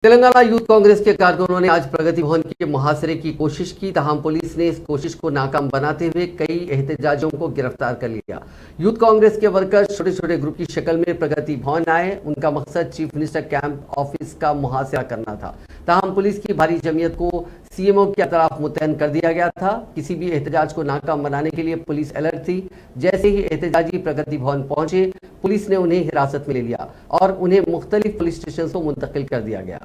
Telangana youth Congress के कारकुनों ने आज प्रगति भवन के मुहासरे की कोशिश की। तहम पुलिस ने इस कोशिश को नाकाम बनाते हुए कई एहतजाजियों को गिरफ्तार कर लिया। यूथ कांग्रेस के वर्कर्स छोटे छोटे ग्रुप की शक्ल में प्रगति भवन आए। उनका मकसद चीफ मिनिस्टर कैंप ऑफिस का मुहासरा करना था। तहम पुलिस की भारी जमीयत को सीएमओ की तरफ मुतयन कर दिया गया था। किसी भी एहतजाज को नाकाम बनाने के लिए पुलिस अलर्ट थी। जैसे ही एहतजाजी प्रगति भवन पहुंचे, पुलिस ने उन्हें हिरासत में ले लिया और उन्हें मुख्तलिफ पुलिस स्टेशन को मुंतकिल कर दिया गया।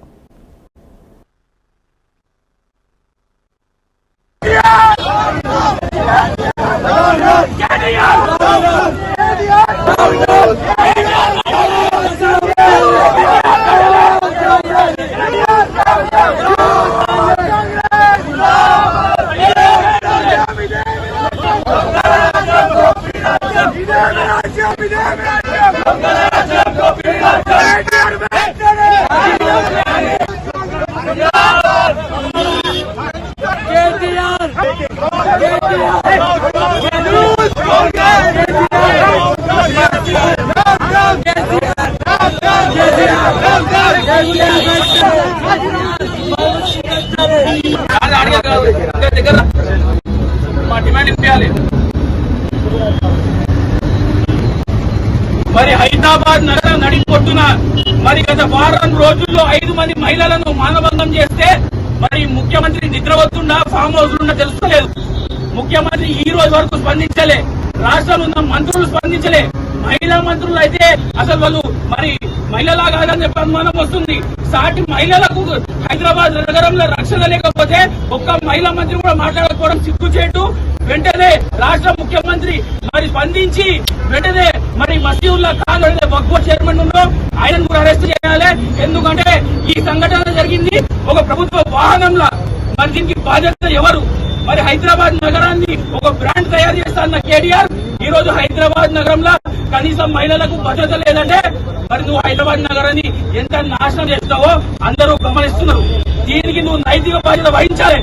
మరి హైదరాబాద్ నగర నడిపొట్టున మరి గత వారం రోజుల్లో 5 మంది మహిళలను మానభంగం చేస్తే మరి ముఖ్యమంత్రి నిద్రపోతుండా ఫామ్ హౌస్ ఉండా తెలుస్తలేదు. ముఖ్యమంత్రి ఈ రోజు వరకు స్పందించలే. రాష్ట్రంలో ఉన్న మంత్రులు స్పందించలే. మహిళా మంత్రులు అయితే అసలు వాళ్ళు మరి మహిళలా కాదని చెప్పి అనుమానం వస్తుంది. సాటి మహిళలకు హైదరాబాద్ నగరంలో రక్షణ లేకపోతే ఒక్క మహిళా మంత్రి కూడా మాట్లాడకపోవడం సిగ్గుచేటు. వెంటనే రాష్ట్ర ముఖ్యమంత్రి మరి స్పందించి వెంటనే మరి మసీదుల్లా ఖాన్ వక్ఫ్ చైర్మన్ ఉన్నాం, ఆయనను కూడా అరెస్ట్ చేయాలి. ఎందుకంటే ఈ సంఘటన జరిగింది ఒక ప్రభుత్వ వాహనంలో. మరి దీనికి బాధ్యత ఎవరు? మరి హైదరాబాద్ నగరాన్ని ఒక బ్రాండ్ తయారు చేస్తాన్న కేటీఆర్ ఈ రోజు హైదరాబాద్ నగరంలో కనీసం మహిళలకు భద్రత లేదంటే మరి నువ్వు హైదరాబాద్ నగరాన్ని ఎంత నాశనం చేస్తావో అందరూ గమనిస్తున్నారు. దీనికి నువ్వు నైతిక బాధ్యత వహించాలి.